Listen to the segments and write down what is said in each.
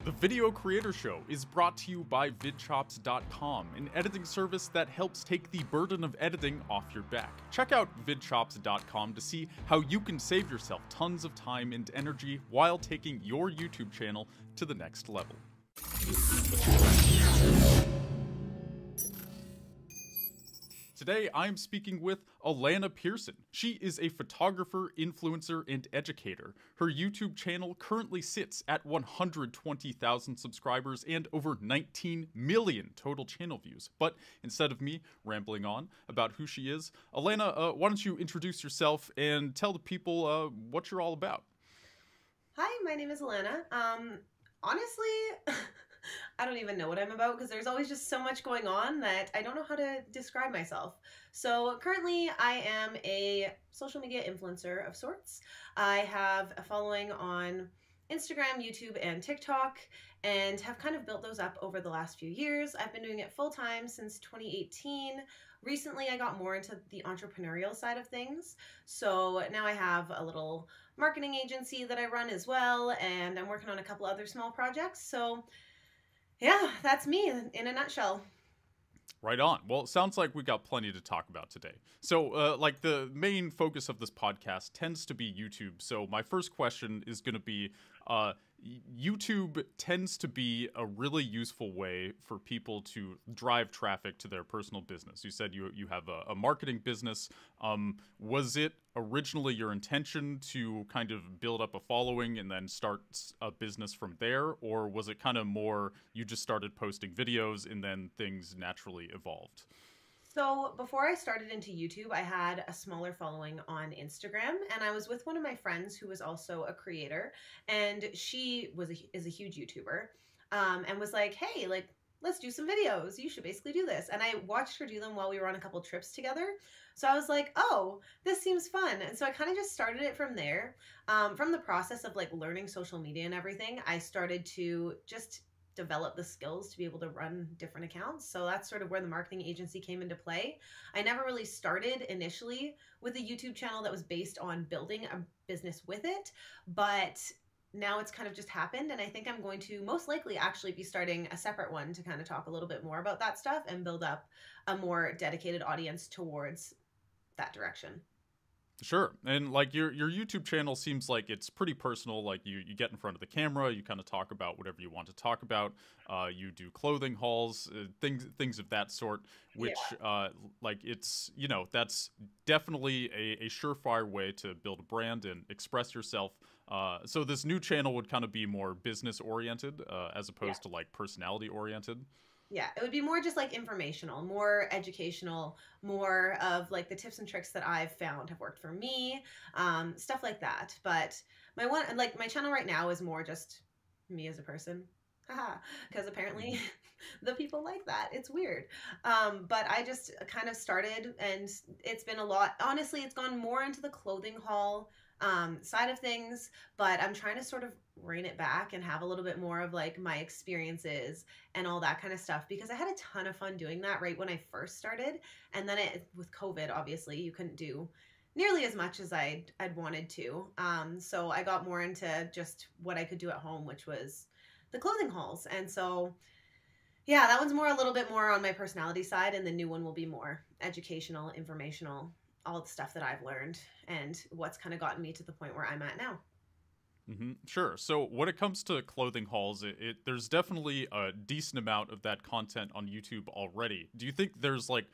The Video Creator Show is brought to you by VidChops.com, an editing service that helps take the burden of editing off your back. Check out VidChops.com to see how you can save yourself tons of time and energy while taking your YouTube channel to the next level. Today, I'm speaking with Alana Pearson. She is a photographer, influencer, and educator. Her YouTube channel currently sits at 120,000 subscribers and over 19 million total channel views. But instead of me rambling on about who she is, Alana, why don't you introduce yourself and tell the people what you're all about? Hi, my name is Alana. Honestly, I don't even know what I'm about because there's always just so much going on that I don't know how to describe myself. So currently I am a social media influencer of sorts. I have a following on Instagram, YouTube, and TikTok, and have kind of built those up over the last few years. I've been doing it full time since 2018. Recently, I got more into the entrepreneurial side of things. So now I have a little marketing agency that I run as well, and I'm working on a couple other small projects. So yeah, that's me in a nutshell. Right on. Well, it sounds like we got plenty to talk about today. So, like, the main focus of this podcast tends to be YouTube. So my first question is going to be, YouTube tends to be a really useful way for people to drive traffic to their personal business. You said you have a marketing business. Was it originally your intention to kind of build up a following and then start a business from there? Or was it kind of more you just started posting videos and then things naturally evolved? So before I started into YouTube, I had a smaller following on Instagram, and I was with one of my friends who was also a creator, and she is a huge YouTuber, and was like, hey, like, let's do some videos. You should basically do this. And I watched her do them while we were on a couple trips together. So I was like, oh, this seems fun. And so I kind of just started it from there. From the process of like learning social media and everything, I started to just develop the skills to be able to run different accounts. So that's sort of where the marketing agency came into play. I never really started initially with a YouTube channel that was based on building a business with it, but now it's kind of just happened. And I think I'm going to most likely actually be starting a separate one to kind of talk a little bit more about that stuff and build up a more dedicated audience towards that direction. Sure. And like your YouTube channel seems like it's pretty personal. Like you get in front of the camera, you kind of talk about whatever you want to talk about. You do clothing hauls, things of that sort, which like it's, you know, that's definitely a surefire way to build a brand and express yourself. So this new channel would kind of be more business oriented as opposed to like personality oriented. Yeah, it would be more just like informational, more educational, more of like the tips and tricks that I've found have worked for me, stuff like that. But my channel right now is more just me as a person, haha, because apparently the people like that. It's weird. But I just kind of started, and it's been a lot. Honestly, it's gone more into the clothing haul side of things, but I'm trying to sort of rein it back and have a little bit more of like my experiences and all that kind of stuff, because I had a ton of fun doing that right when I first started. And then with COVID, obviously you couldn't do nearly as much as I'd wanted to. So I got more into just what I could do at home, which was the clothing hauls. And so yeah, that one's more a little bit more on my personality side, and the new one will be more educational, informational, all the stuff that I've learned and what's kind of gotten me to the point where I'm at now. Sure. So when it comes to clothing hauls, there's definitely a decent amount of that content on YouTube already. Do you think there's like,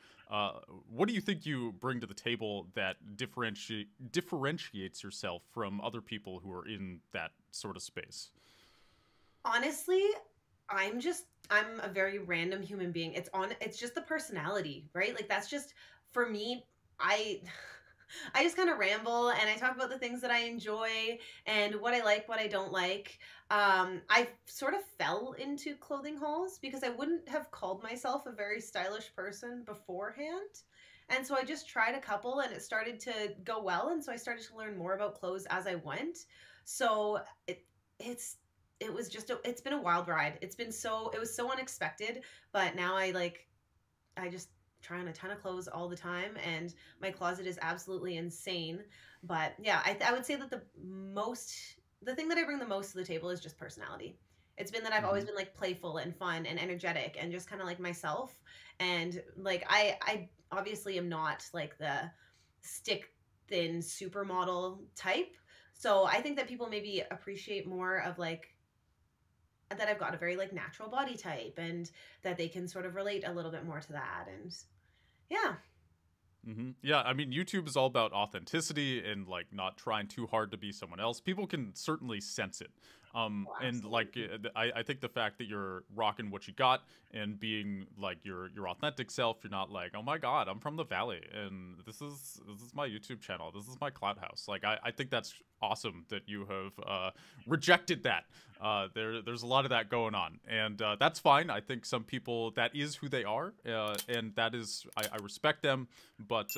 what do you think you bring to the table that differentiates yourself from other people who are in that sort of space? Honestly, I'm a very random human being. It's just the personality, right? Like that's just, for me, I just kind of ramble and I talk about the things that I enjoy and what I like, what I don't like. I sort of fell into clothing hauls because I wouldn't have called myself a very stylish person beforehand. And so I just tried a couple and it started to go well. And so I started to learn more about clothes as I went. So it's been a wild ride. It was so unexpected, but now I just try on a ton of clothes all the time, and my closet is absolutely insane. But yeah, I would say that the thing that I bring the most to the table is just personality. It's been that I've always Hmm. been like playful and fun and energetic and just kind of like myself. And like I obviously am not like the stick thin supermodel type. So I think that people maybe appreciate more of like that I've got a very like natural body type and that they can sort of relate a little bit more to that. And yeah. Yeah, I mean, YouTube is all about authenticity and like not trying too hard to be someone else. People can certainly sense it. Oh, And like absolutely. I think the fact that you're rocking what you got and being like your authentic self, you're not like, oh my god, I'm from the valley and this is my YouTube channel, this is my clout house. Like I think that's awesome that you have rejected that. There's a lot of that going on, and that's fine. I think some people that is who they are, and that is I respect them. But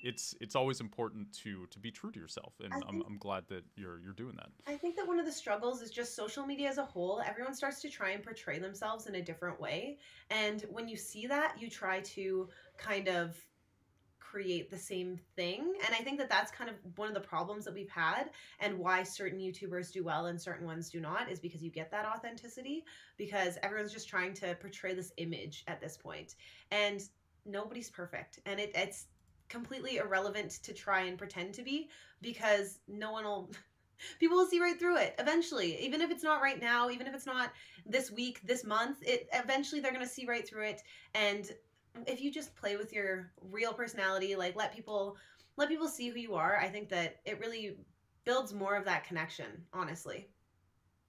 it's always important to be true to yourself, I and I'm think I'm glad that you're doing that. I think that one of the struggles is just social media as a whole. Everyone starts to try and portray themselves in a different way. And when you see that, you try to kind of create the same thing. And I think that that's kind of one of the problems that we've had and why certain YouTubers do well and certain ones do not is because you get that authenticity because everyone's just trying to portray this image at this point. And nobody's perfect. And it's completely irrelevant to try and pretend to be because no one will people will see right through it eventually, even if it's not right now, even if it's not this week, this month, it eventually they're going to see right through it. And if you just play with your real personality, like let people see who you are, I think that it really builds more of that connection, honestly.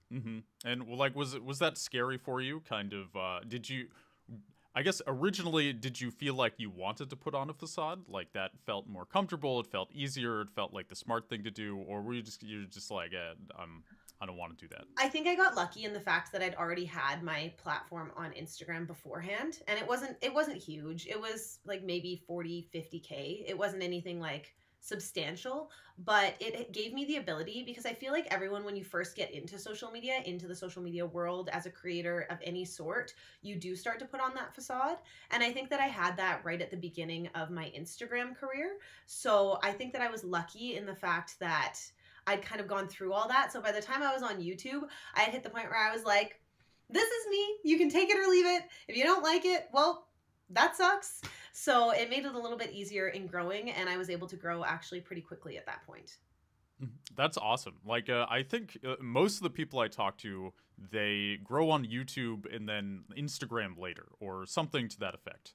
And well, like, was that scary for you? Kind of. Did you? I guess originally, did you feel like you wanted to put on a facade? Like that felt more comfortable. It felt easier. It felt like the smart thing to do, or were you're just like, I don't want to do that. I think I got lucky in the fact that I'd already had my platform on Instagram beforehand and it wasn't huge. It was like maybe 40, 50K. It wasn't anything like substantial, but it gave me the ability because I feel like everyone when you first get into social media, into the social media world as a creator of any sort, you do start to put on that facade. And I think that I had that right at the beginning of my Instagram career. So I think that I was lucky in the fact that I'd kind of gone through all that. So by the time I was on YouTube, I had hit the point where I was like, this is me. You can take it or leave it. If you don't like it, well, that sucks. So it made it a little bit easier in growing, and I was able to grow actually pretty quickly at that point. That's awesome. Like, I think most of the people I talk to, they grow on YouTube and then Instagram later, or something to that effect.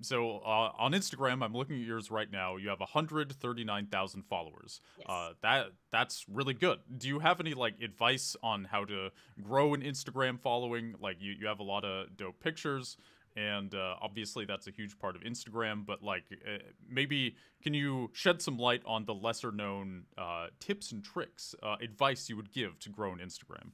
So on Instagram, I'm looking at yours right now. You have 139,000 followers. Yes. That's really good. Do you have any like advice on how to grow an Instagram following? Like, you have a lot of dope pictures, and obviously that's a huge part of Instagram. But like, maybe can you shed some light on the lesser known tips and tricks, advice you would give to grow an Instagram?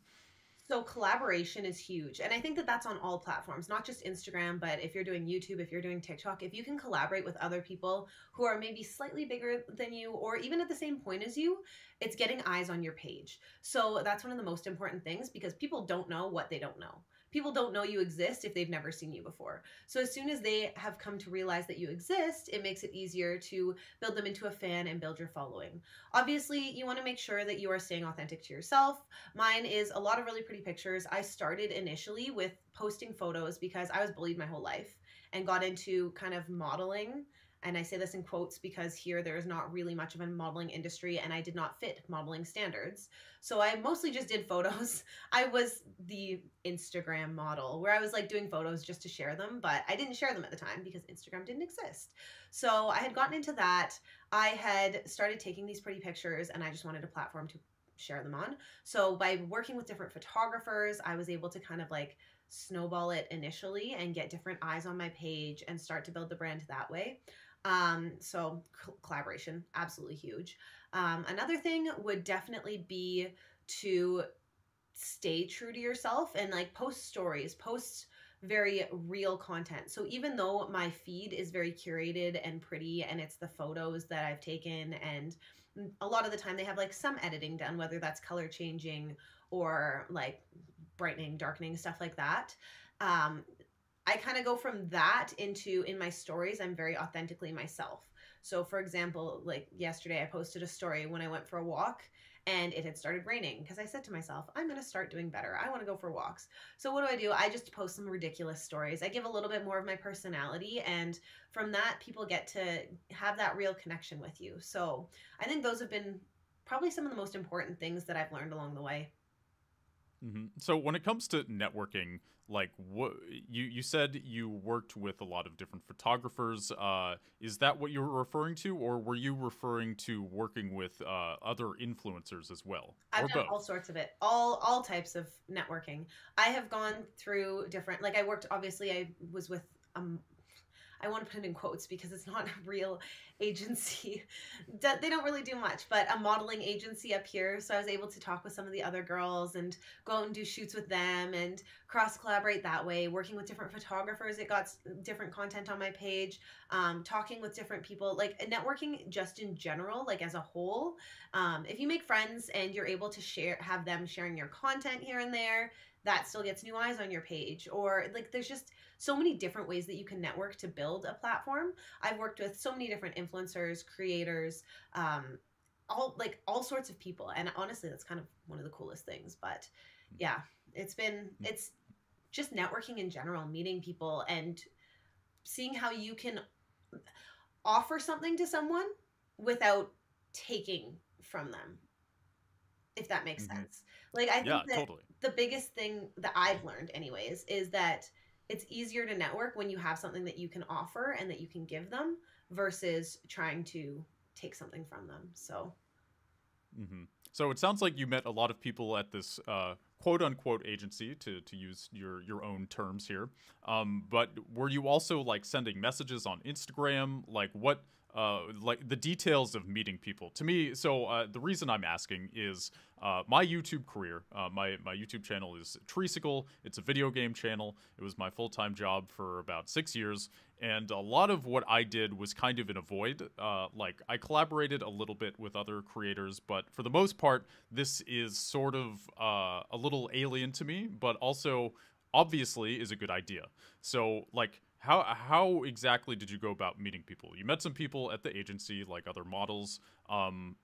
So collaboration is huge. And I think that that's on all platforms, not just Instagram, but if you're doing YouTube, if you're doing TikTok, if you can collaborate with other people who are maybe slightly bigger than you or even at the same point as you, it's getting eyes on your page. So that's one of the most important things because people don't know what they don't know. People don't know you exist if they've never seen you before. So as soon as they have come to realize that you exist, it makes it easier to build them into a fan and build your following. Obviously, you want to make sure that you are staying authentic to yourself. Mine is a lot of really pretty pictures. I started initially with posting photos because I was bullied my whole life and got into kind of modeling. And I say this in quotes because here there is not really much of a modeling industry and I did not fit modeling standards. So I mostly just did photos. I was the Instagram model where I was like doing photos just to share them, but I didn't share them at the time because Instagram didn't exist. So I had gotten into that. I had started taking these pretty pictures and I just wanted a platform to share them on. So by working with different photographers, I was able to kind of like snowball it initially and get different eyes on my page and start to build the brand that way. So collaboration, absolutely huge. Another thing would definitely be to stay true to yourself and like post stories, post very real content. So even though my feed is very curated and pretty and it's the photos that I've taken and a lot of the time they have like some editing done, whether that's color changing or like brightening, darkening, stuff like that. Um, I kind of go from that into in my stories, I'm very authentically myself. So, for example, like yesterday, I posted a story when I went for a walk and it had started raining because I said to myself, I'm going to start doing better. I want to go for walks. So what do? I just post some ridiculous stories. I give a little bit more of my personality, and from that, people get to have that real connection with you. So I think those have been probably some of the most important things that I've learned along the way. So when it comes to networking, like what you said you worked with a lot of different photographers. Is that what you were referring to, or were you referring to working with other influencers as well, I've or done all both? sorts of it, all types of networking. I have gone through different, like I worked, obviously I was with um I want to put it in quotes because it's not a real agency. They don't really do much, but a modeling agency up here. So I was able to talk with some of the other girls and go out and do shoots with them and cross collaborate that way. Working with different photographers, it got different content on my page. Talking with different people, like networking just in general, like as a whole. If you make friends and you're able to have them sharing your content here and there, that still gets new eyes on your page. Or like there's just so many different ways that you can network to build a platform. I've worked with so many different influencers, creators, all sorts of people, and honestly, that's kind of one of the coolest things. But yeah, it's just networking in general, meeting people and seeing how you can offer something to someone without taking from them, if that makes Mm-hmm. sense. Like I Yeah, think that totally. the biggest thing that I've learned anyways is that it's easier to network when you have something that you can offer and that you can give them versus trying to take something from them. So hmm So it sounds like you met a lot of people at this quote unquote agency, to use your own terms here. But were you also like sending messages on Instagram? Like the details of meeting people to me. So the reason I'm asking is my YouTube career. My YouTube channel is Treesicle. It's a video game channel. It was my full time job for about 6 years, and a lot of what I did was kind of in a void. Like I collaborated a little bit with other creators, but for the most part, this is sort of a little alien to me, but also obviously is a good idea. So like how exactly did you go about meeting people? You met some people at the agency, like other models, and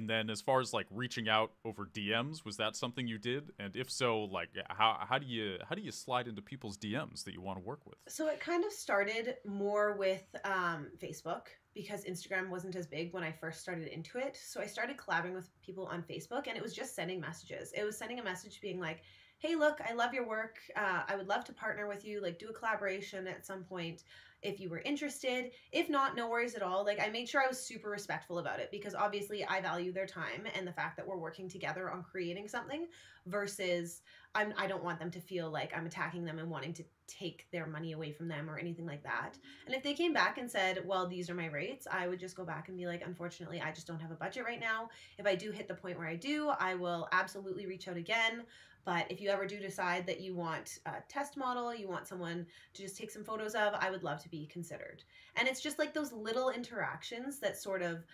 then as far as like reaching out over DMs, was that something you did? And if so, like how do you slide into people's DMs that you want to work with? so it kind of started more with Facebook because Instagram wasn't as big when I first started into it. So I started collabing with people on Facebook, and it was just sending messages. It was sending a message being like, hey, look, I love your work. I would love to partner with you, like do a collaboration at some point if you were interested. If not, no worries at all. Like I made sure I was super respectful about it because obviously I value their time and the fact that we're working together on creating something versus I don't want them to feel like I'm attacking them and wanting to take their money away from them or anything like that. And if they came back and said, well, these are my rates, I would just go back and be like, unfortunately, I just don't have a budget right now. If I do hit the point where I do, I will absolutely reach out again. But if you ever do decide that you want a test model, you want someone to just take some photos of, I would love to be considered. And it's just like those little interactions that sort of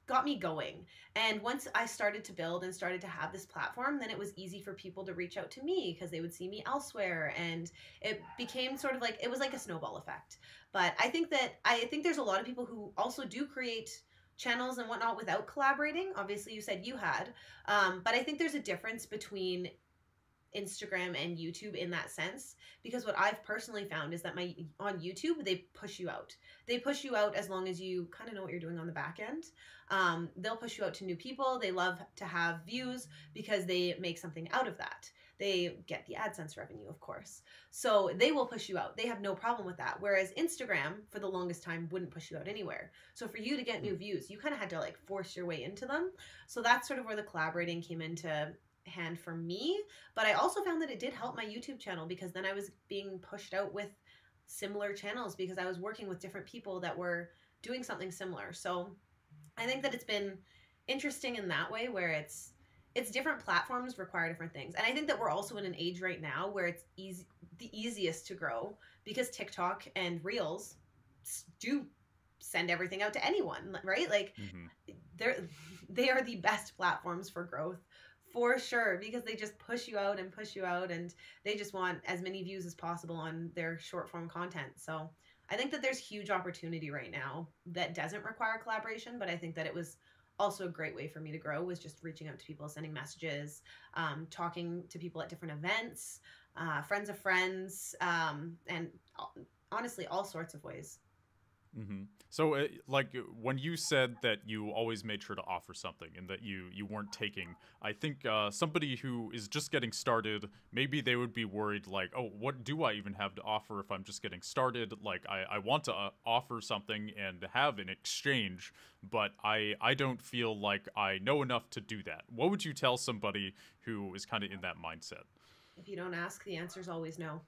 got me going. And once I started to build and started to have this platform, then it was easy for people to reach out to me because they would see me elsewhere. And it became sort of like, it was like a snowball effect. But I think there's a lot of people who also do create channels and whatnot without collaborating. Obviously, you said you had. But I think there's a difference between Instagram and YouTube in that sense because what I've personally found is that my on YouTube they push you out. They push you out as long as you kind of know what you're doing on the back end. They'll push you out to new people. They love to have views because they make something out of that. They get the AdSense revenue, of course. So they will push you out. They have no problem with that. Whereas Instagram, for the longest time, wouldn't push you out anywhere. So for you to get new views, you kind of had to like force your way into them. So that's sort of where the collaborating came into hand for me. But I also found that it did help my YouTube channel because then I was being pushed out with similar channels because I was working with different people that were doing something similar. So I think that it's been interesting in that way where it's different platforms require different things. And I think that we're also in an age right now where it's the easiest to grow because TikTok and Reels do send everything out to anyone, right? Like Mm-hmm. they are the best platforms for growth for sure because they just push you out and push you out and they just want as many views as possible on their short form content. So I think that there's huge opportunity right now that doesn't require collaboration, but I think that it was also a great way for me to grow, was just reaching out to people, sending messages, talking to people at different events, friends of friends, and honestly, all sorts of ways. So, like when you said that you always made sure to offer something and that you weren't taking, I think somebody who is just getting started, maybe they would be worried like, oh, what do I even have to offer if I'm just getting started? Like, I want to offer something and have an exchange, but I don't feel like I know enough to do that. What would you tell somebody who is kind of in that mindset? If you don't ask, the answer is always no.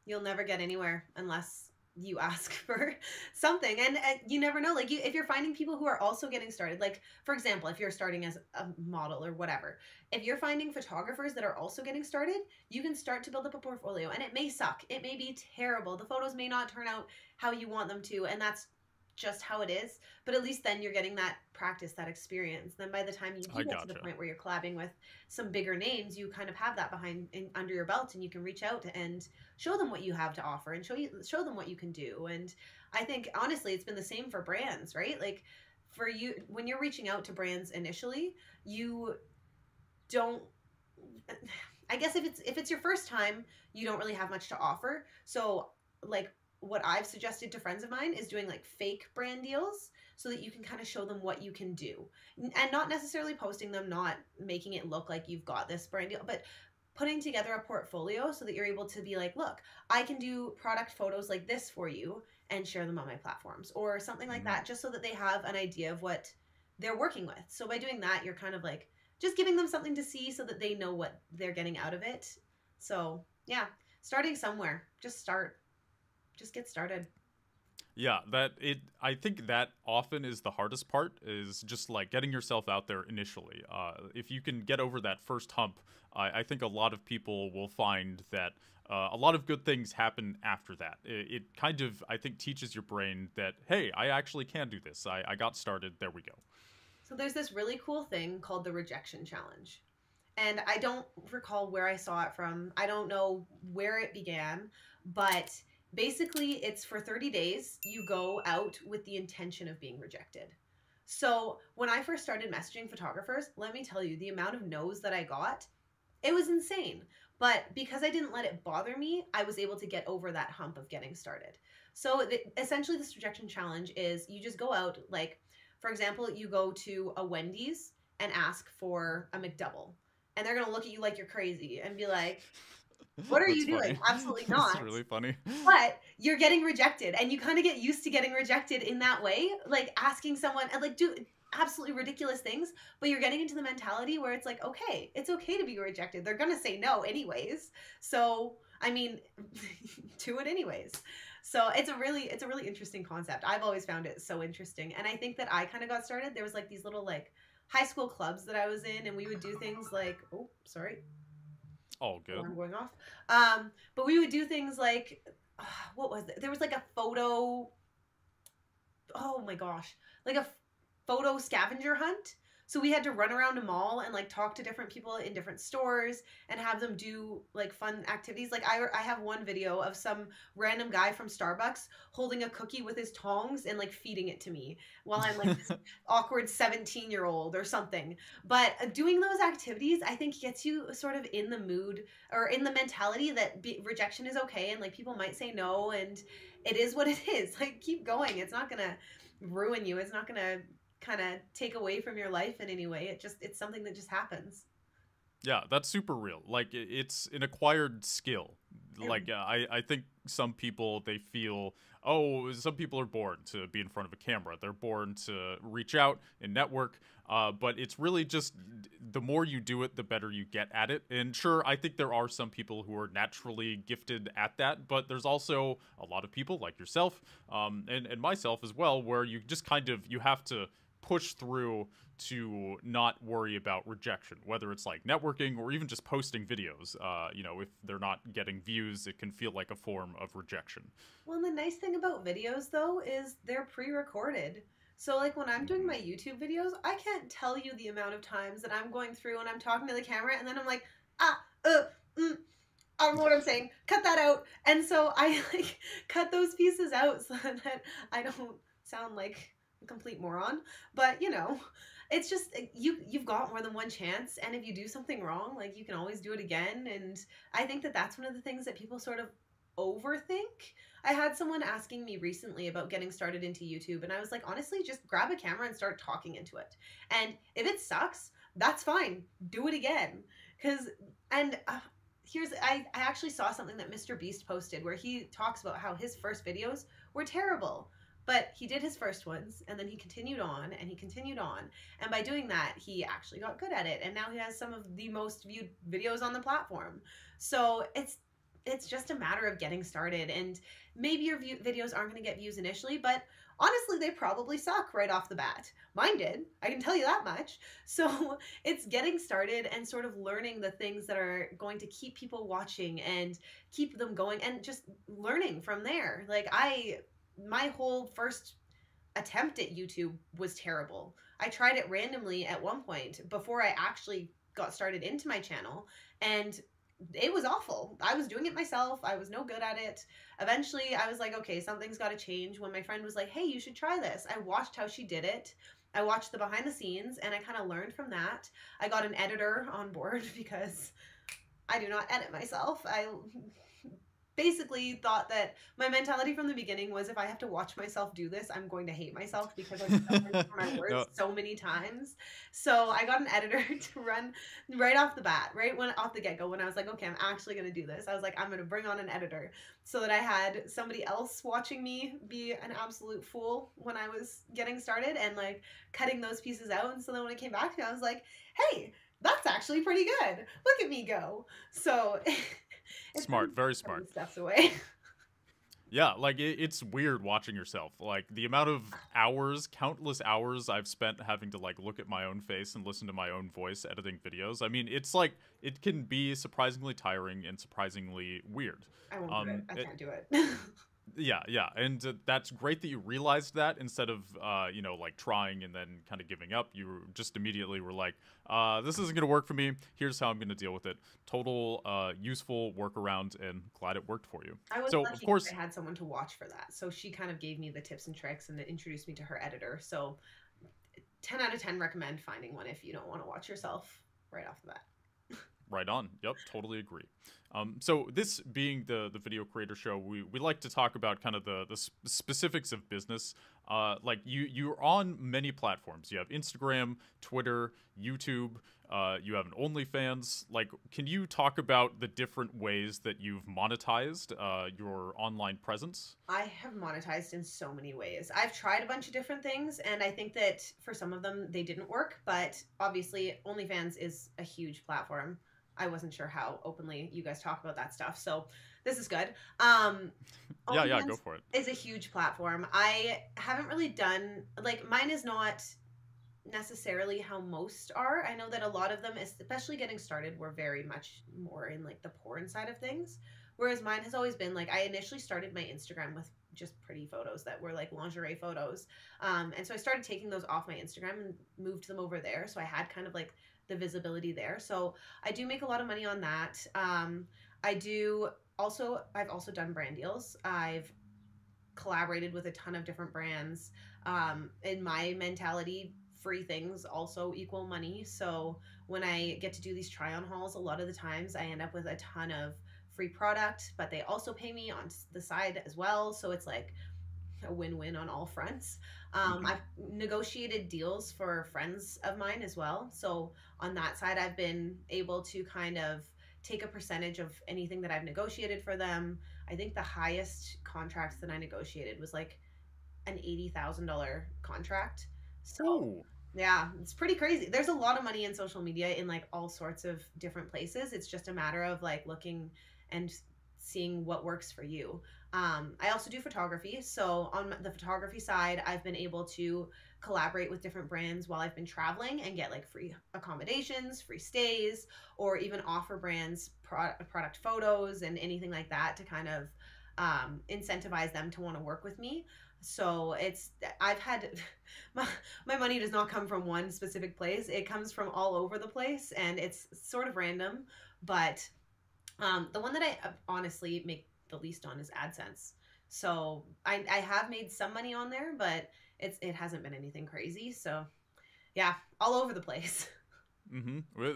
You'll never get anywhere unless you ask for something. And you never know, like, if you're finding people who are also getting started, like for example, if you're starting as a model or whatever, if you're finding photographers that are also getting started, you can start to build up a portfolio. And it may suck, it may be terrible, the photos may not turn out how you want them to, and that's just how it is, but at least then you're getting that practice, that experience. Then by the time you do get to the point where you're collabing with some bigger names, you kind of have that under your belt, and you can reach out and show them what you have to offer and show them what you can do. And I think honestly it's been the same for brands, right? Like for you, when you're reaching out to brands initially, you don't, I guess if it's your first time, you don't really have much to offer. So like what I've suggested to friends of mine is doing like fake brand deals so that you can kind of show them what you can do, and not necessarily posting them, not making it look like you've got this brand deal, but putting together a portfolio so that you're able to be like, look, I can do product photos like this for you and share them on my platforms or something like that, just so that they have an idea of what they're working with. So by doing that, you're kind of like just giving them something to see so that they know what they're getting out of it. So yeah, starting somewhere, just get started. Yeah, I think that often is the hardest part, is just like getting yourself out there initially. If you can get over that first hump, I think a lot of people will find that a lot of good things happen after that. It kind of, I think, teaches your brain that, hey, I actually can do this. I got started. There we go. So there's this really cool thing called the rejection challenge. And I don't recall where I saw it from. I don't know where it began, but basically it's for 30 days. You go out with the intention of being rejected. So when I first started messaging photographers, let me tell you, the amount of no's that I got, it was insane. But because I didn't let it bother me, I was able to get over that hump of getting started. So essentially this rejection challenge is you just go out, like, for example, you go to a Wendy's and ask for a McDouble. And they're going to look at you like you're crazy and be like, what are you doing? Absolutely not. That's really funny. But you're getting rejected, and you kind of get used to getting rejected in that way, like asking someone and like do absolutely ridiculous things, but you're getting into the mentality where it's like, okay, it's okay to be rejected. They're going to say no anyways. So, I mean, do it anyways. So it's a really interesting concept. I've always found it so interesting. And I think that I kind of got started. There was like these little like high school clubs that I was in, and we would do things like, oh, sorry. All good. I'm going off. But we would do things like, what was it? There was like a photo, oh my gosh, like a photo scavenger hunt. So we had to run around a mall and like talk to different people in different stores and have them do like fun activities. Like I have one video of some random guy from Starbucks holding a cookie with his tongs and like feeding it to me while I'm like this awkward 17-year-old or something. But doing those activities, I think, gets you sort of in the mood or in the mentality that rejection is okay, and like people might say no, and it is what it is. Like, keep going. It's not gonna ruin you. It's not gonna kind of take away from your life in any way. It's something that just happens. Yeah, that's super real. Like, it's an acquired skill. Like, I think some people, they feel, oh, some people are born to be in front of a camera. They're born to reach out and network. But it's really just the more you do it, the better you get at it. And sure, I think there are some people who are naturally gifted at that, but there's also a lot of people like yourself, and myself as well, where you just kind of, you have to push through to not worry about rejection, whether it's like networking or even just posting videos. If they're not getting views, it can feel like a form of rejection. Well, and the nice thing about videos, though, is they're pre-recorded. So, like, when I'm doing my YouTube videos, I can't tell you the amount of times that I'm going through and I'm talking to the camera, and then I'm like, I don't know what I'm saying. Cut that out. And so I, like, cut those pieces out so that I don't sound like a complete moron. But you know, it's just you've got more than one chance, and if you do something wrong, like you can always do it again. And I think that that's one of the things that people sort of overthink. I had someone asking me recently about getting started into YouTube, and I was like, honestly, just grab a camera and start talking into it. And if it sucks, that's fine. Do it again. Cause and I actually saw something that Mr. Beast posted where he talks about how his first videos were terrible. But he did his first ones, and then he continued on and he continued on. And by doing that, he actually got good at it. And now he has some of the most viewed videos on the platform. So it's just a matter of getting started. And maybe your videos aren't going to get views initially, but honestly, they probably suck right off the bat. Mine did. I can tell you that much. So it's getting started and sort of learning the things that are going to keep people watching and keep them going, and just learning from there. Like my whole first attempt at YouTube was terrible. I tried it randomly at one point before I actually got started into my channel, and it was awful. I was doing it myself. I was no good at it. Eventually, I was like, okay, something's got to change. When my friend was like, hey, you should try this, I watched how she did it. I watched the behind the scenes, and I kind of learned from that. I got an editor on board because I do not edit myself. I basically thought that my mentality from the beginning was, if I have to watch myself do this, I'm going to hate myself because I've suffered for my words so many times. So I got an editor to run right off the bat, right when off the get-go, when I was like, okay, I'm actually going to do this. I was like, I'm going to bring on an editor, so that I had somebody else watching me be an absolute fool when I was getting started and like cutting those pieces out. And so then when it came back to me, I was like, hey, that's actually pretty good. Look at me go. So Smart, very smart. Steps away. Yeah, like it's weird watching yourself. Like the amount of hours, countless hours I've spent having to like look at my own face and listen to my own voice editing videos. I mean, it's like it can be surprisingly tiring and surprisingly weird. I won't do it. I can't do it. Yeah, and that's great that you realized that instead of like trying and then kind of giving up. You just immediately were like, this isn't gonna work for me. Here's how I'm gonna deal with it. Total useful workaround, and glad it worked for you. I was so lucky of course I had someone to watch for that, so she kind of gave me the tips and tricks and introduced me to her editor. So 10 out of 10 recommend finding one if you don't want to watch yourself right off the bat. Right on. Yep, totally agree. So this being the video creator show, we like to talk about kind of the specifics of business. Like you're on many platforms. You have Instagram, Twitter, YouTube. You have an OnlyFans. Like, can you talk about the different ways that you've monetized your online presence? I have monetized in so many ways. I've tried a bunch of different things, and I think that for some of them they didn't work. But obviously, OnlyFans is a huge platform. I wasn't sure how openly you guys talk about that stuff, so this is good. Yeah, go for it. Is a huge platform. I haven't really done, like, mine is not necessarily how most are. I know that a lot of them, especially getting started, were very much more in like the porn side of things, whereas mine has always been like, I initially started my Instagram with just pretty photos that were like lingerie photos, and so I started taking those off my Instagram and moved them over there, so I had kind of like the visibility there. So I do make a lot of money on that. I've also done brand deals. I've collaborated with a ton of different brands. In my mentality, free things also equal money. So when I get to do these try-on hauls, a lot of the times I end up with a ton of free product, but they also pay me on the side as well. So it's like a win-win on all fronts. I've negotiated deals for friends of mine as well. So on that side, I've been able to kind of take a percentage of anything that I've negotiated for them. I think the highest contract that I negotiated was like an $80,000 contract. So Ooh. yeah, it's pretty crazy. There's a lot of money in social media in like all sorts of different places. It's just a matter of like looking and seeing what works for you. I also do photography. So on the photography side, I've been able to collaborate with different brands while I've been traveling and get like free accommodations, free stays, or even offer brands product photos and anything like that to kind of incentivize them to want to work with me. So I've had, my money does not come from one specific place. It comes from all over the place, and it's sort of random, but the one that I honestly make the least on is AdSense. So I have made some money on there, but it hasn't been anything crazy. So yeah, all over the place.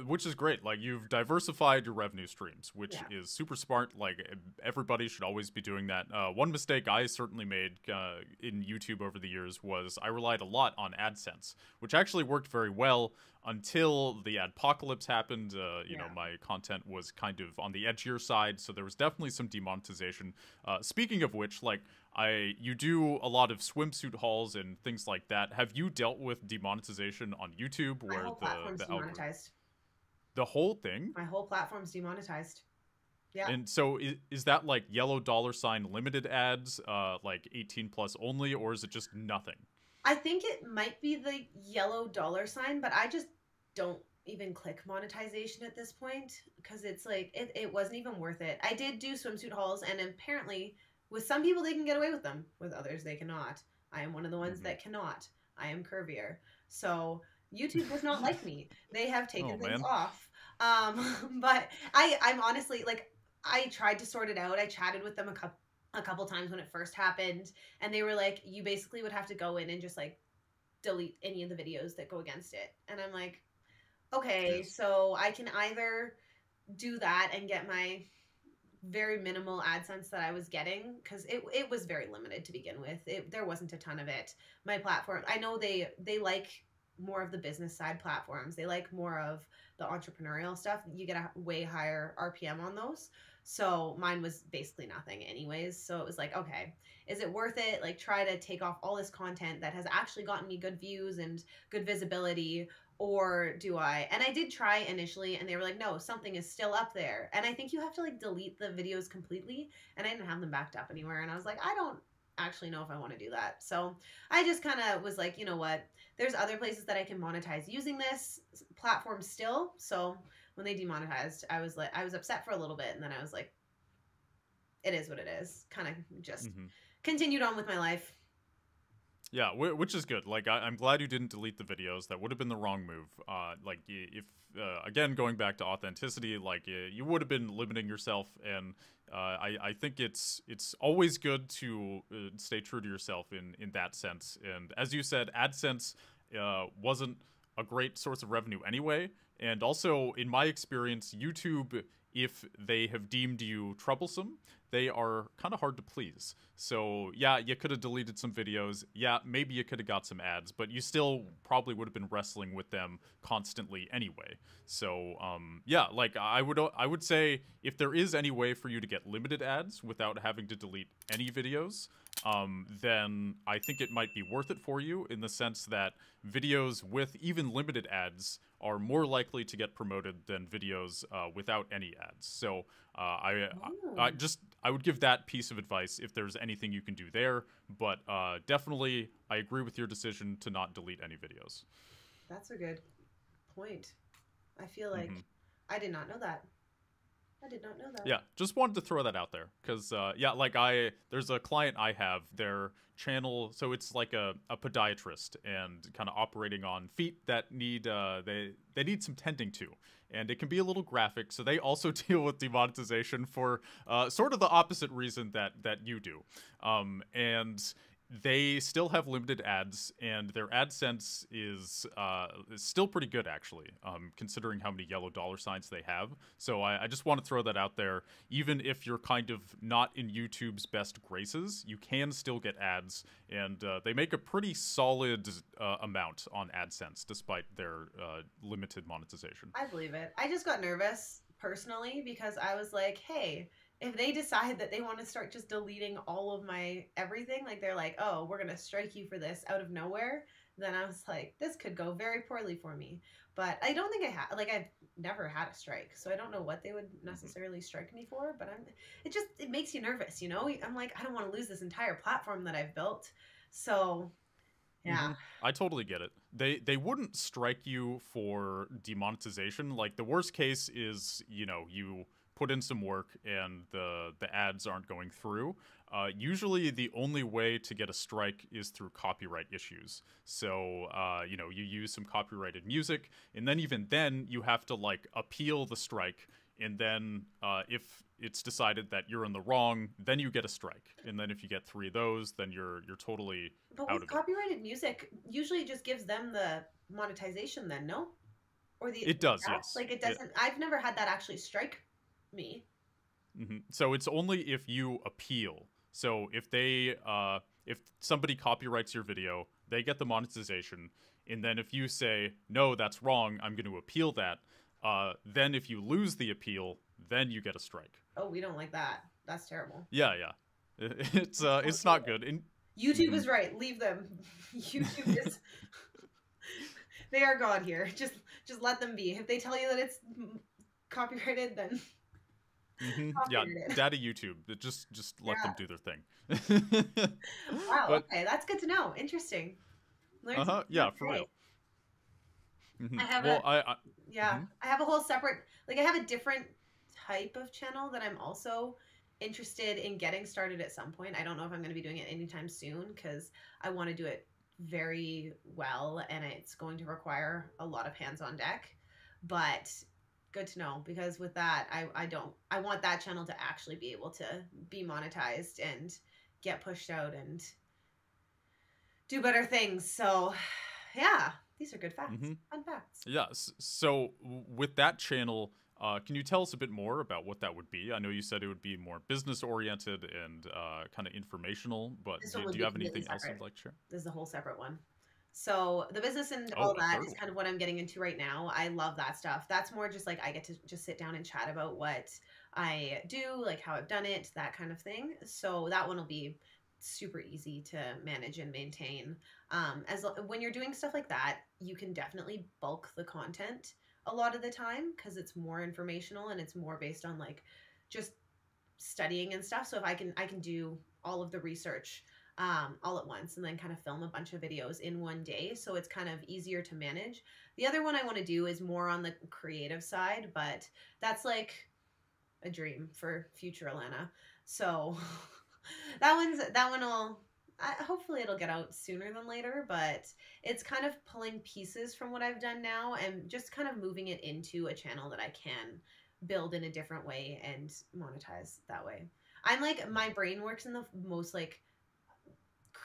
Which is great. Like, you've diversified your revenue streams, which Yeah. is super smart. Like, everybody should always be doing that. One mistake I certainly made in YouTube over the years was I relied a lot on AdSense, which actually worked very well until the adpocalypse happened. Yeah. My content was kind of on the edgier side, so there was definitely some demonetization. Speaking of which, like, you do a lot of swimsuit hauls and things like that. Have you dealt with demonetization on YouTube My where whole platform's the algorithm, demonetized. the whole thing? My whole platform's demonetized. Yeah. And so is that like yellow $ limited ads, like 18 plus only, or is it just nothing? I think it might be the yellow $, but I just don't even click monetization at this point because it's like it wasn't even worth it. I did do swimsuit hauls, and apparently with some people they can get away with them, with others they cannot. I am one of the ones that cannot. I am curvier. So YouTube does not like me. They have taken Oh, things man. off. But I'm honestly like I tried to sort it out. I chatted with them a couple times when it first happened, and they were like, you basically would have to go in and just like delete any of the videos that go against it. And I'm like, okay, Jeez. so I can either do that and get my very minimal AdSense that I was getting, because it was very limited to begin with. There wasn't a ton of it. My platform, I know they like more of the business side platforms. They like more of the entrepreneurial stuff. You get a way higher RPM on those. So mine was basically nothing anyways. So it was like, okay, is it worth it? Like, try to take off all this content that has actually gotten me good views and good visibility, or do I? And I did try initially, and they were like, no, something is still up there. And I think you have to like delete the videos completely, and I didn't have them backed up anywhere. And I was like, I don't actually know if I want to do that. So I just kind of was like, you know what, there's other places that I can monetize using this platform still. So when they demonetized, I was upset for a little bit, and then I was like, it is what it is. Kind of just continued on with my life. Yeah, which is good. Like, I'm glad you didn't delete the videos. That would have been the wrong move. Like, if again, going back to authenticity, like, you would have been limiting yourself, and I think it's always good to stay true to yourself in that sense. And as you said, AdSense wasn't a great source of revenue anyway. And also, in my experience, YouTube, if they have deemed you troublesome, they are kind of hard to please. So yeah, you could have deleted some videos. Yeah, maybe you could have got some ads, but you still probably would have been wrestling with them constantly anyway. So yeah, like, I would say if there is any way for you to get limited ads without having to delete any videos, then I think it might be worth it for you, in the sense that videos with even limited ads are more likely to get promoted than videos without any ads. So I would give that piece of advice if there's anything you can do there. But definitely, I agree with your decision to not delete any videos. That's a good point. I feel like I did not know that. I did not know that. Yeah, just wanted to throw that out there because, yeah, like, there's a client I have, their channel, so it's like a podiatrist and kind of operating on feet that need, they need some tending to, and it can be a little graphic, so they also deal with demonetization for sort of the opposite reason that you do. And they still have limited ads, and their AdSense is still pretty good, actually, considering how many yellow $ they have. So I just want to throw that out there. Even if you're kind of not in YouTube's best graces, you can still get ads, and they make a pretty solid amount on AdSense, despite their limited monetization. I believe it. I just got nervous, personally, because I was like, hey, if they decide that they want to start just deleting all of my everything, like they're like, oh, we're going to strike you for this out of nowhere, then I was like, this could go very poorly for me. But I don't think I've never had a strike, so I don't know what they would necessarily strike me for, but it makes you nervous, you know? I'm like, I don't want to lose this entire platform that I've built. So yeah. I totally get it. They wouldn't strike you for demonetization. Like, the worst case is, you put in some work and the ads aren't going through. Usually the only way to get a strike is through copyright issues. So, you use some copyrighted music, and then even then you have to, like, appeal the strike and then if it's decided that you're in the wrong, then you get a strike. And then if you get 3 of those, then you're totally But out with of it. copyrighted music, usually it just gives them the monetization then, no? Or the It does, that? yes. Like it doesn't. I've never had that actually strike me. So it's only if you appeal. So if somebody copyrights your video, they get the monetization, and then if you say no, that's wrong, I'm going to appeal that. Then if you lose the appeal, then you get a strike. Oh, we don't like that. That's terrible. Yeah, yeah. It's not good. YouTube is right. Leave them. YouTube is. They are God here. Just let them be. If they tell you that it's copyrighted, then Yeah, copyrighted. daddy YouTube. Just let them do their thing. Wow. But Okay, that's good to know. Interesting. yeah, for real. I have Well, I have a whole separate, like I have a different type of channel that I'm also interested in getting started at some point. I don't know if I'm going to be doing it anytime soon because I want to do it very well and it's going to require a lot of hands on deck. But good to know because with that, I want that channel to actually be able to be monetized and get pushed out and do better things. So yeah, these are good facts. Fun facts. Yeah. So with that channel, can you tell us a bit more about what that would be? I know you said it would be more business oriented and kind of informational, but do you have anything else you'd like to share? This is a whole separate one. So the business and Oh, all a that third is kind of what I'm getting into right now. I love that stuff. That's more just like I get to just sit down and chat about what I do, like how I've done it, that kind of thing. So that one will be super easy to manage and maintain. When you're doing stuff like that, you can definitely bulk the content a lot of the time because it's more informational and it's more based on like just studying and stuff. So if I can do all of the research all at once and then kind of film a bunch of videos in one day. So it's kind of easier to manage. The other one I want to do is more on the creative side, but that's like a dream for future Alana. So that one will hopefully it'll get out sooner than later, but it's kind of pulling pieces from what I've done now and just kind of moving it into a channel that I can build in a different way and monetize that way. I'm like my brain works in the most like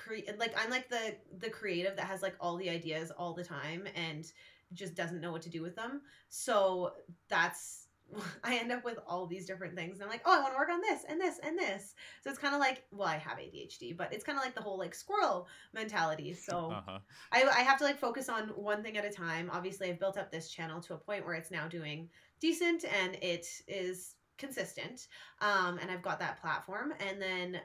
I'm like the creative that has like all the ideas all the time and just doesn't know what to do with them. So that's I end up with all these different things. And I'm like, oh, I want to work on this and this and this. So it's kind of like, well, I have ADHD, but it's kind of like the whole like squirrel mentality. So I have to like focus on one thing at a time. Obviously, I've built up this channel to a point where it's now doing decent and it is consistent. And I've got that platform. And then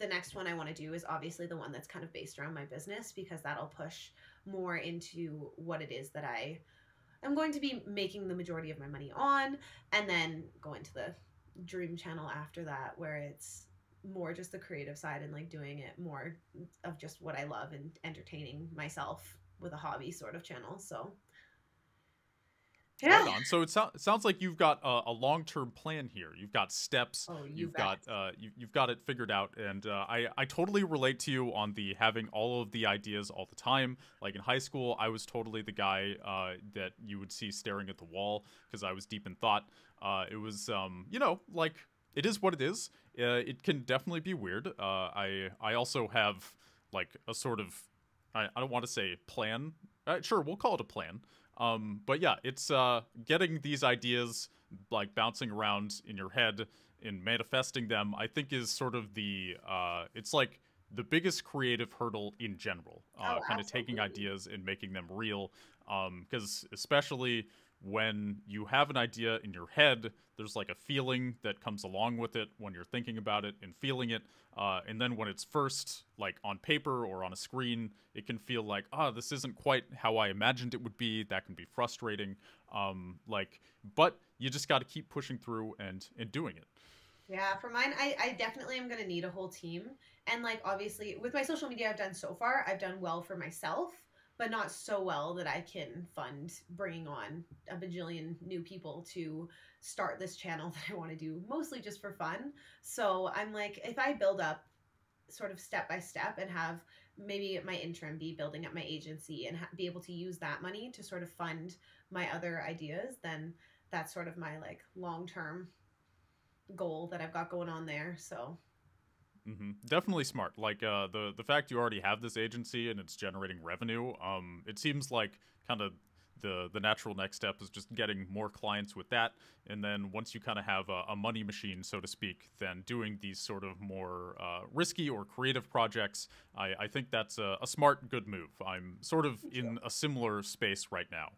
the next one I want to do is obviously the one that's kind of based around my business because that'll push more into what it is that I'm going to be making the majority of my money on, and then go into the dream channel after that where it's more just the creative side and like doing it more of just what I love and entertaining myself with a hobby sort of channel. So yeah. Right on. So it sounds like you've got a long-term plan here. You've got steps. Oh, you've got it figured out, and I totally relate to you on the having all of the ideas all the time. Like in high school, I was totally the guy that you would see staring at the wall because I was deep in thought. It was like it is what it is. It can definitely be weird. I also have like a sort of I don't want to say plan. Sure, we'll call it a plan. But yeah, it's getting these ideas like bouncing around in your head and manifesting them, I think is sort of it's like the biggest creative hurdle in general, kind of taking ideas and making them real. Because especially when you have an idea in your head, there's like a feeling that comes along with it when you're thinking about it and feeling it. And then when it's first like on paper or on a screen, it can feel like, this isn't quite how I imagined it would be. That can be frustrating. But you just got to keep pushing through and doing it. Yeah, for mine, I definitely am going to need a whole team. And like, obviously with my social media I've done so far, I've done well for myself, but not so well that I can fund bringing on a bajillion new people to start this channel that I want to do mostly just for fun. So I'm like, if I build up sort of step by step and have maybe my interim be building up my agency and be able to use that money to sort of fund my other ideas, then that's sort of my like long-term goal that I've got going on there. So Definitely smart. Like the fact you already have this agency and it's generating revenue, it seems like kind of the natural next step is just getting more clients with that, and then once you kind of have a money machine, so to speak, then doing these sort of more risky or creative projects. I think that's a smart, good move. I'm sort of thank you. in a similar space right now.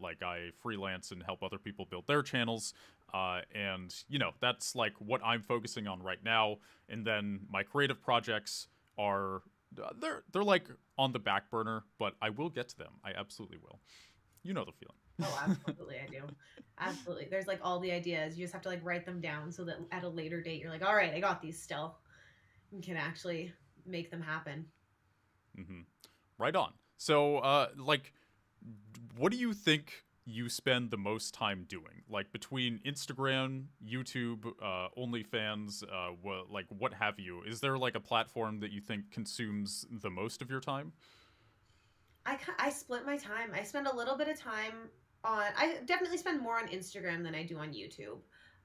Like I freelance and help other people build their channels. And you know that's like what I'm focusing on right now. And then my creative projects are they're like on the back burner, but I will get to them. I absolutely will. You know the feeling. Oh, absolutely, I do. Absolutely. There's like all the ideas. You just have to like write them down so that at a later date you're like, all right, I got these still. You can actually make them happen. Mm-hmm. Right on. So, like, what do you think you spend the most time doing? Like between Instagram, YouTube, OnlyFans, what have you? Is there like a platform that you think consumes the most of your time? I split my time. I spend a little bit of time on, I definitely spend more on Instagram than I do on YouTube.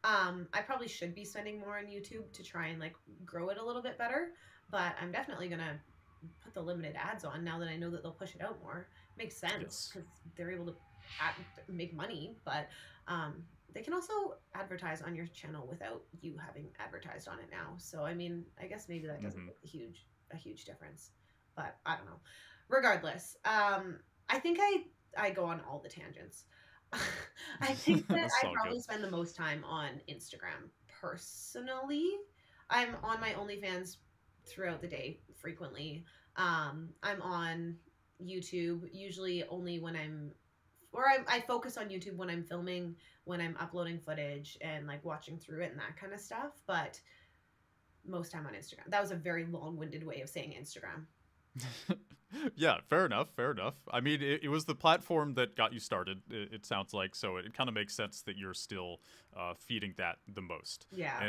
I probably should be spending more on YouTube to try and like grow it a little bit better, but I'm definitely gonna put the limited ads on now that I know that they'll push it out more. Makes sense Yes. because they're able to ad- make money, but um, they can also advertise on your channel without you having advertised on it now. So I mean, I guess maybe that doesn't Mm-hmm. make a huge difference, but I don't know. Regardless, I think I go on all the tangents. I think that That's I all good. probably spend the most time on Instagram personally. I'm on my OnlyFans throughout the day frequently. I'm on YouTube usually only when I focus on YouTube when I'm filming, when I'm uploading footage and like watching through it and that kind of stuff. But most time on Instagram. That was a very long-winded way of saying Instagram. Yeah, fair enough. Fair enough. I mean, it was the platform that got you started. It sounds like so. It kind of makes sense that you're still feeding that the most. Yeah.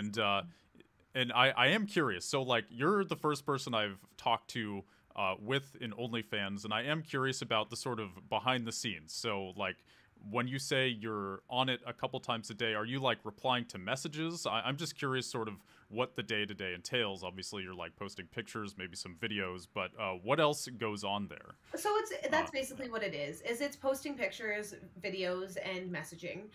And I am curious. So like, you're the first person I've talked to with an OnlyFans, and I am curious about the sort of behind the scenes. So like, when you say you're on it a couple times a day, are you like replying to messages? I'm just curious, sort of what the day to day entails. Obviously, you're like posting pictures, maybe some videos, but what else goes on there? So Uh, that's basically what it is. Is it's posting pictures, videos, and messaging.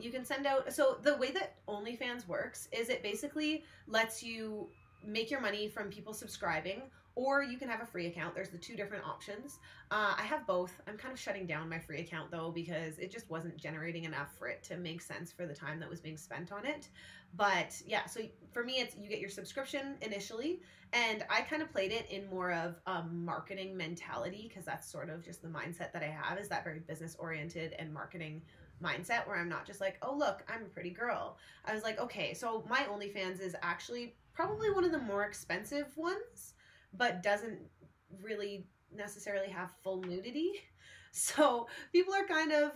You can send out. So the way that OnlyFans works is it basically lets you make your money from people subscribing, or you can have a free account. There's the two different options. I have both. I'm kind of shutting down my free account though because it just wasn't generating enough for it to make sense for the time that was being spent on it. But yeah, so for me, it's you get your subscription initially, and I kind of played it in more of a marketing mentality because that's sort of just the mindset that I have is that very business oriented and marketing mindset where I'm not just like, oh, look, I'm a pretty girl. I was like, okay, so my OnlyFans is actually probably one of the more expensive ones, but doesn't really necessarily have full nudity. So people are kind of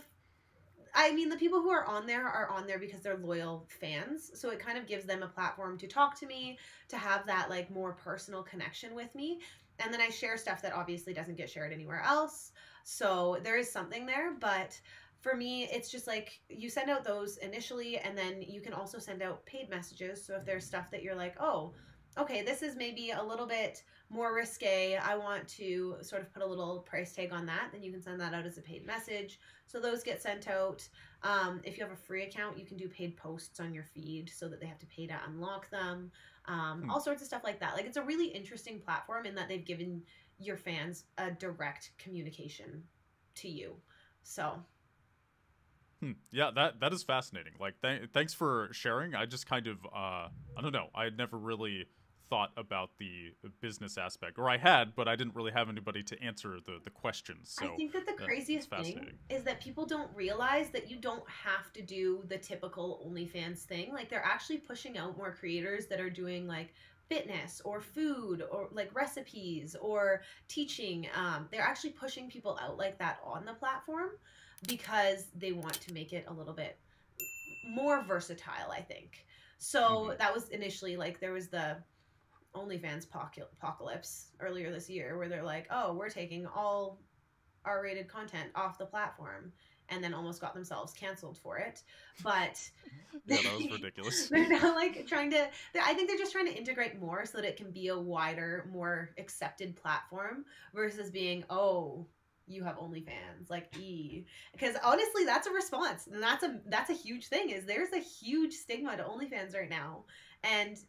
I mean, the people who are on there because they're loyal fans. So it kind of gives them a platform to talk to me, to have that like more personal connection with me. And then I share stuff that obviously doesn't get shared anywhere else. So there is something there, but for me, it's just like you send out those initially, and then you can also send out paid messages. So if there's stuff that you're like, oh, okay, this is maybe a little bit more risque. I want to sort of put a little price tag on that. Then you can send that out as a paid message. So those get sent out. If you have a free account, you can do paid posts on your feed so that they have to pay to unlock them. hmm. All sorts of stuff like that. Like it's a really interesting platform in that they've given your fans a direct communication to you. So Yeah, that is fascinating. Like, thanks for sharing. I just kind of, I don't know. I had never really thought about the business aspect, or I had, but I didn't really have anybody to answer the questions. I So think that the it's craziest thing fascinating. is that people don't realize that you don't have to do the typical OnlyFans thing. Like they're actually pushing out more creators that are doing like fitness or food or like recipes or teaching. They're actually pushing people out like that on the platform because they want to make it a little bit more versatile, I think. So Hmm. that was initially like there was the OnlyFans apocalypse earlier this year where they're like, oh, we're taking all R-rated content off the platform. and then almost got themselves canceled for it. But Yeah, that was ridiculous. they're now like trying to, I think they're just trying to integrate more so that it can be a wider, more accepted platform versus being, oh, you have OnlyFans, like because honestly, that's a response, and that's a huge thing. Is there's a huge stigma to OnlyFans right now, and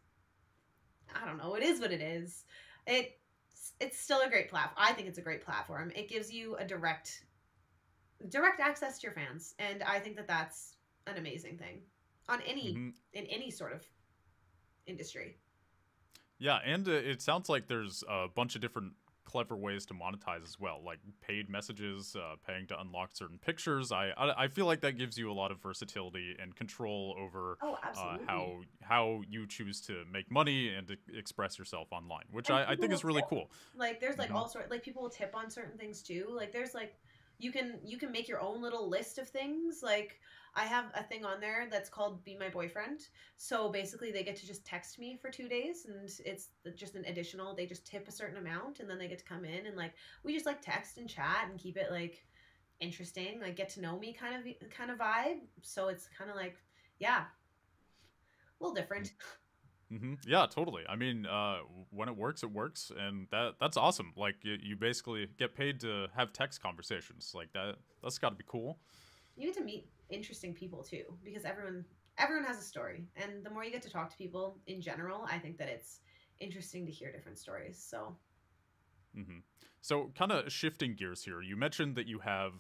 I don't know, it is what it is. It's still a great platform. I think it's a great platform. It gives you a direct access to your fans, and I think that that's an amazing thing on any Hmm. in any sort of industry. Yeah, and it sounds like there's a bunch of different clever ways to monetize as well, like paid messages, paying to unlock certain pictures. I feel like that gives you a lot of versatility and control over Oh, absolutely. how you choose to make money and to express yourself online, which And I people think will is really tip. cool. Like there's like Hmm. all sort, like people will tip on certain things too. Like there's like you can make your own little list of things. Like I have a thing on there that's called Be My Boyfriend. So basically they get to just text me for 2 days, and it's just an additional, they just tip a certain amount, and then they get to come in and like we just like text and chat and keep it like interesting, like get to know me kind of vibe. So it's kind of like, yeah, a little different. Hmm. Yeah, totally. I mean, when it works, and that's awesome. Like you basically get paid to have text conversations like that. That's got to be cool. You get to meet interesting people too, because everyone has a story, and the more you get to talk to people in general, I think that it's interesting to hear different stories. So Hmm. So, kind of shifting gears here, you mentioned that you have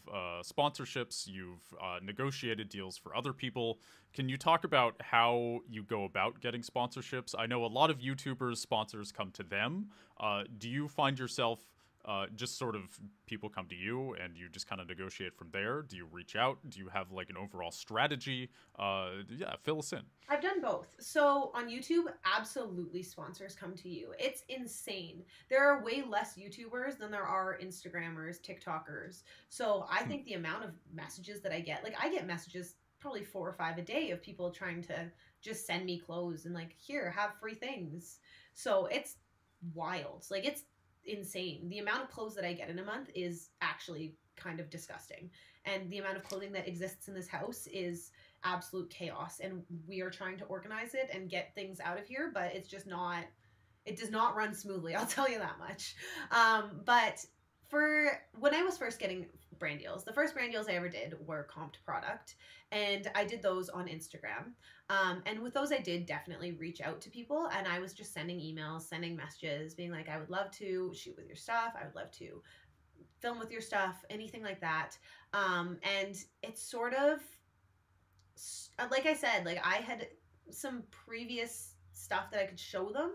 sponsorships, you've negotiated deals for other people. Can you talk about how you go about getting sponsorships? I know a lot of YouTubers, sponsors come to them. Do you find yourself just sort of people come to you and you just kind of negotiate from there? Do you reach out? Do you have like an overall strategy? Yeah, fill us in. I've done both. So on YouTube, absolutely sponsors come to you. It's insane. There are way less YouTubers than there are Instagrammers, TikTokers. So I Hmm. think the amount of messages that I get, like I get messages probably 4 or 5 a day of people trying to just send me clothes and like, here, have free things. So it's wild. Like it's insane. The amount of clothes that I get in a month is actually kind of disgusting. And the amount of clothing that exists in this house is absolute chaos, and we are trying to organize it and get things out of here, but it's just not, it does not run smoothly. I'll tell you that much. But for when I was first getting brand deals, the first brand deals I ever did were comped product, and I did those on Instagram. And with those, I did definitely reach out to people, and I was just sending emails, sending messages, being like, I would love to shoot with your stuff. I would love to film with your stuff, anything like that. And it's sort of like I said, like I had some previous stuff that I could show them.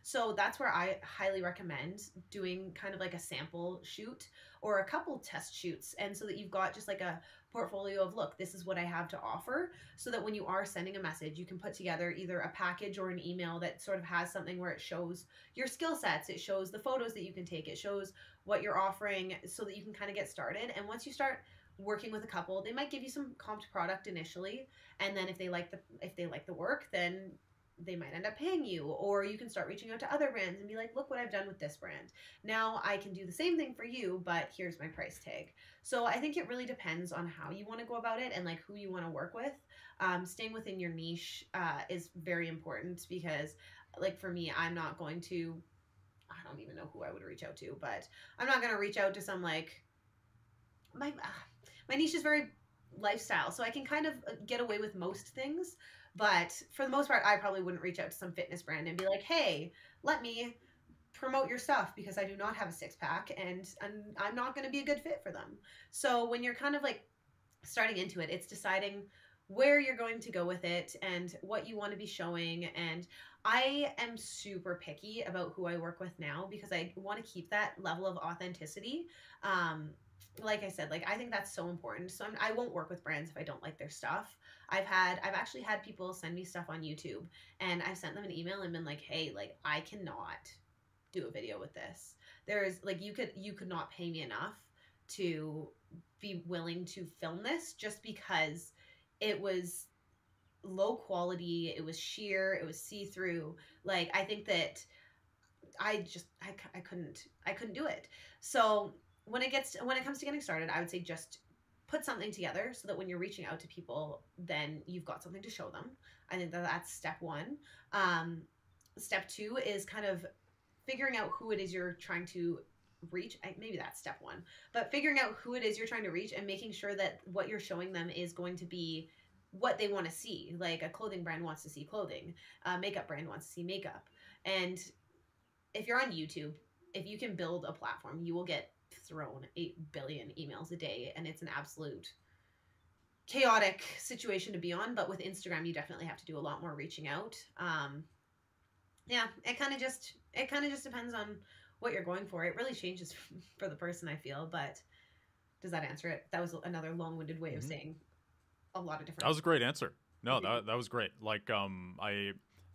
So that's where I highly recommend doing kind of like a sample shoot or a couple test shoots. And so that you've got just like a portfolio of, look, this is what I have to offer. So that when you are sending a message, you can put together either a package or an email that sort of has something where it shows your skill sets, it shows the photos that you can take, it shows what you're offering so that you can kind of get started. And once you start working with a couple, they might give you some comped product initially, and then if they like the work, then they might end up paying you, or you can start reaching out to other brands and be like, look what I've done with this brand, now I can do the same thing for you, but here's my price tag. So I think it really depends on how you want to go about it and like who you want to work with. Staying within your niche is very important, because like for me, I'm not going to, I don't even know who I would reach out to, but I'm not going to reach out to some like my niche is very lifestyle, so I can kind of get away with most things. But for the most part, I probably wouldn't reach out to some fitness brand and be like, "Hey, let me promote your stuff," because I do not have a six pack, and I'm not going to be a good fit for them. So when you're kind of like starting into it, it's deciding where you're going to go with it and what you want to be showing. And I am super picky about who I work with now, because I want to keep that level of authenticity. Um, like I said, like I think that's so important. So I won't work with brands if I don't like their stuff. I've actually had people send me stuff on YouTube, and I've sent them an email and been like, hey, like I cannot do a video with this. There's like, you could not pay me enough to be willing to film this, just because it was low quality, it was sheer, it was see-through. Like I think that I couldn't do it. So when it comes to getting started, I would say just put something together so that when you're reaching out to people, then you've got something to show them. I think that that's step one. Step two is kind of figuring out who it is you're trying to reach. Maybe that's step one, but figuring out who it is you're trying to reach and making sure that what you're showing them is going to be what they want to see. Like a clothing brand wants to see clothing, a makeup brand wants to see makeup. And if you're on YouTube, if you can build a platform, you will get thrown 8 billion emails a day, and it's an absolute chaotic situation to be on. But with Instagram, you definitely have to do a lot more reaching out. Yeah, it kind of just depends on what you're going for. It really changes for the person, I feel. But does that answer it? That was another long-winded way of saying a lot of different. That was a great answer. No, that was great. Like,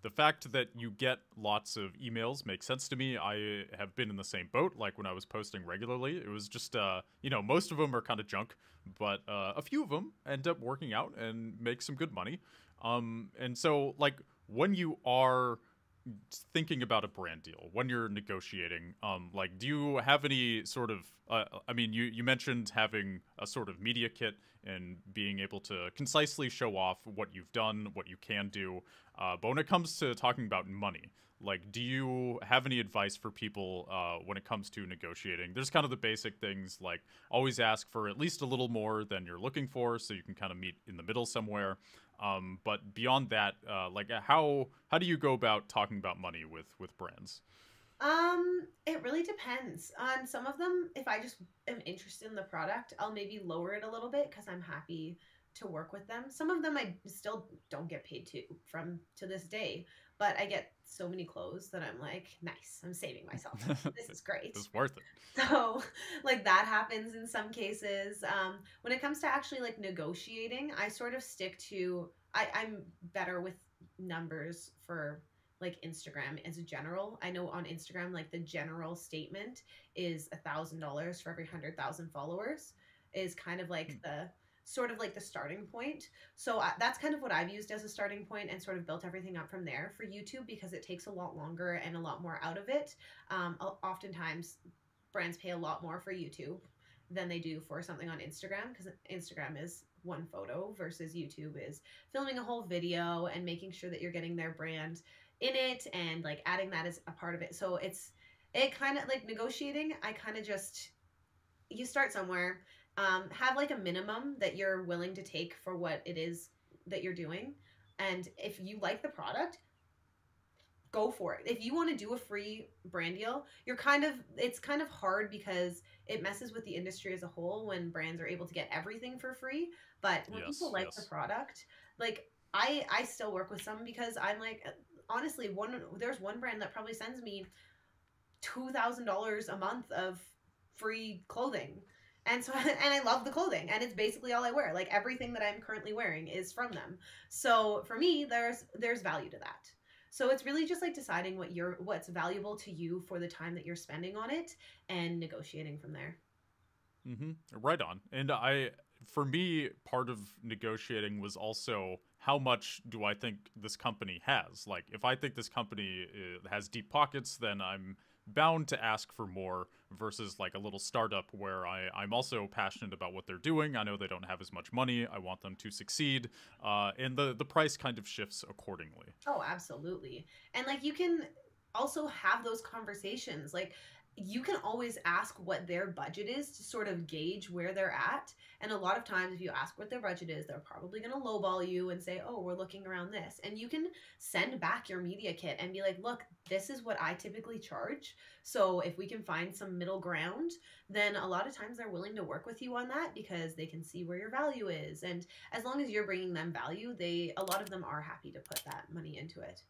the fact that you get lots of emails makes sense to me. I have been in the same boat. Like when I was posting regularly, it was just, most of them are kind of junk, but a few of them end up working out and make some good money. And so, like, when you are thinking about a brand deal, when you're negotiating, like, do you have any sort of, you mentioned having a sort of media kit and being able to concisely show off what you've done, what you can do. But when it comes to talking about money, like, do you have any advice for people when it comes to negotiating? There's kind of the basic things, like always ask for at least a little more than you're looking for so you can kind of meet in the middle somewhere. But beyond that, like, how do you go about talking about money with brands? It really depends. On some of them, if I just am interested in the product, I'll maybe lower it a little bit because I'm happy to work with them. Some of them I still don't get paid to this day, but I get so many clothes that I'm like, nice, I'm saving myself. This is great. It's worth it. So like that happens in some cases. When it comes to actually like negotiating, I sort of stick to, I'm better with numbers for like Instagram as a general. I know on Instagram, like the general statement is $1,000 for every 100,000 followers is kind of like the sort of like the starting point. So that's kind of what I've used as a starting point and sort of built everything up from there for YouTube because it takes a lot longer and a lot more out of it. Oftentimes brands pay a lot more for YouTube than they do for something on Instagram because Instagram is one photo versus YouTube is filming a whole video and making sure that you're getting their brand in it and like adding that as a part of it. So it kind of like negotiating. I kind of just, you start somewhere, have like a minimum that you're willing to take for what it is that you're doing. And if you like the product, go for it. If you want to do a free brand deal, it's kind of hard because it messes with the industry as a whole when brands are able to get everything for free. But when people like the product, like I still work with some because I'm like, honestly, there's one brand that probably sends me $2,000 a month of free clothing. And so, and I love the clothing and it's basically all I wear. Like everything that I'm currently wearing is from them. So for me, there's value to that. So it's really just like deciding what's valuable to you for the time that you're spending on it and negotiating from there. Mm-hmm. Right on. And for me, part of negotiating was also how much do I think this company has? Like, if I think this company has deep pockets, then I'm bound to ask for more versus like a little startup where I'm also passionate about what they're doing. I know they don't have as much money. I want them to succeed. And the price kind of shifts accordingly. Oh, absolutely. And like you can also have those conversations. Like you can always ask what their budget is to sort of gauge where they're at. And a lot of times if you ask what their budget is, they're probably going to lowball you and say, oh, we're looking around this. And you can send back your media kit and be like, look, this is what I typically charge. So if we can find some middle ground, then a lot of times they're willing to work with you on that because they can see where your value is. And as long as you're bringing them value, a lot of them are happy to put that money into it.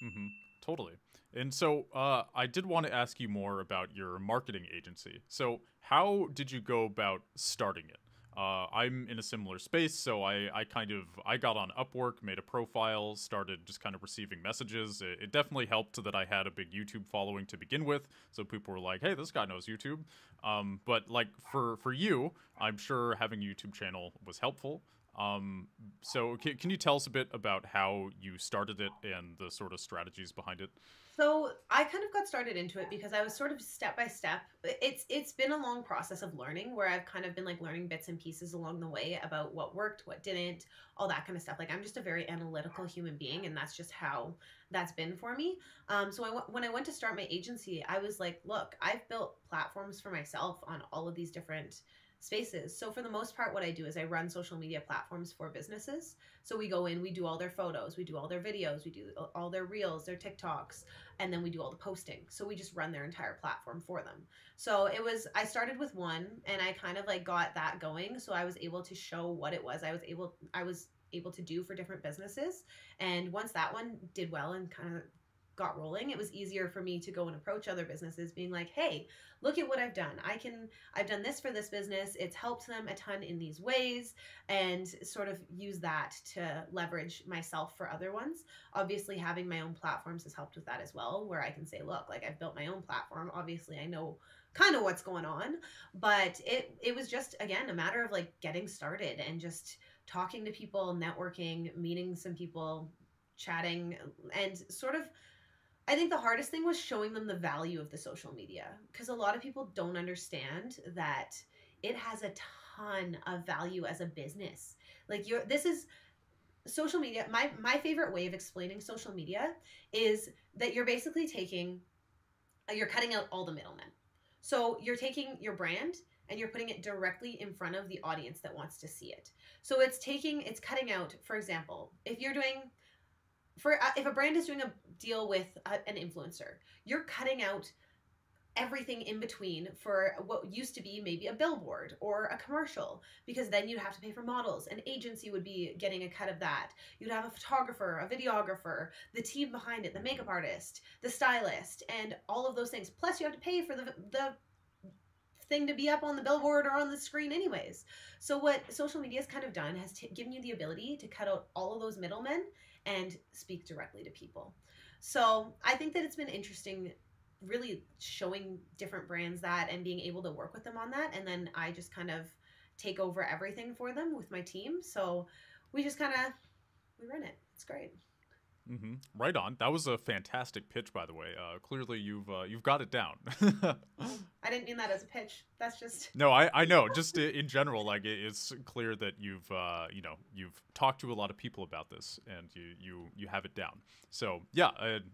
Mm-hmm. Totally. And so I did want to ask you more about your marketing agency. So how did you go about starting it? I'm in a similar space, so I got on Upwork, made a profile, started just kind of receiving messages. It definitely helped that I had a big YouTube following to begin with, so people were like, hey, this guy knows YouTube. But like for you, I'm sure having a YouTube channel was helpful. So can you tell us a bit about how you started it and the sort of strategies behind it? So I kind of got started into it because I was sort of step by step. It's been a long process of learning where I've kind of been like learning bits and pieces along the way about what worked, what didn't, all that kind of stuff. Like I'm just a very analytical human being, and that's just how that's been for me. So when I went to start my agency, I was like, look, I've built platforms for myself on all of these different spaces. So for the most part, what I do is I run social media platforms for businesses. So we go in, we do all their photos, we do all their videos, we do all their reels, their TikToks, and then we do all the posting. So we just run their entire platform for them. So I started with one and I kind of like got that going. So I was able to show what it was I was able to do for different businesses. And once that one did well and kind of got rolling, it was easier for me to go and approach other businesses being like, hey, look at what I've done. I've done this for this business. It's helped them a ton in these ways, and sort of use that to leverage myself for other ones. Obviously, having my own platforms has helped with that as well, where I can say, look, like I've built my own platform. Obviously, I know kind of what's going on, but it was just, again, a matter of like getting started and just talking to people, networking, meeting some people, chatting, and sort of I think the hardest thing was showing them the value of the social media, because a lot of people don't understand that it has a ton of value as a business. Like this is social media. My favorite way of explaining social media is that you're basically you're cutting out all the middlemen. So you're taking your brand and you're putting it directly in front of the audience that wants to see it. So it's cutting out, for example, if a brand is doing a deal with an influencer, you're cutting out everything in between for what used to be maybe a billboard or a commercial, because then you'd have to pay for models. An agency would be getting a cut of that. You'd have a photographer, a videographer, the team behind it, the makeup artist, the stylist, and all of those things. Plus you have to pay for the thing to be up on the billboard or on the screen anyways. So what social media has kind of done has given you the ability to cut out all of those middlemen and speak directly to people. So I think that it's been interesting really showing different brands that and being able to work with them on that. And then I just kind of take over everything for them with my team. So we just we run it. It's great. Mm-hmm. Right on. That was a fantastic pitch, by the way. Clearly, you've got it down. I didn't mean that as a pitch. That's just No, I know. Just in general, like it's clear that you've talked to a lot of people about this, and you have it down. So yeah,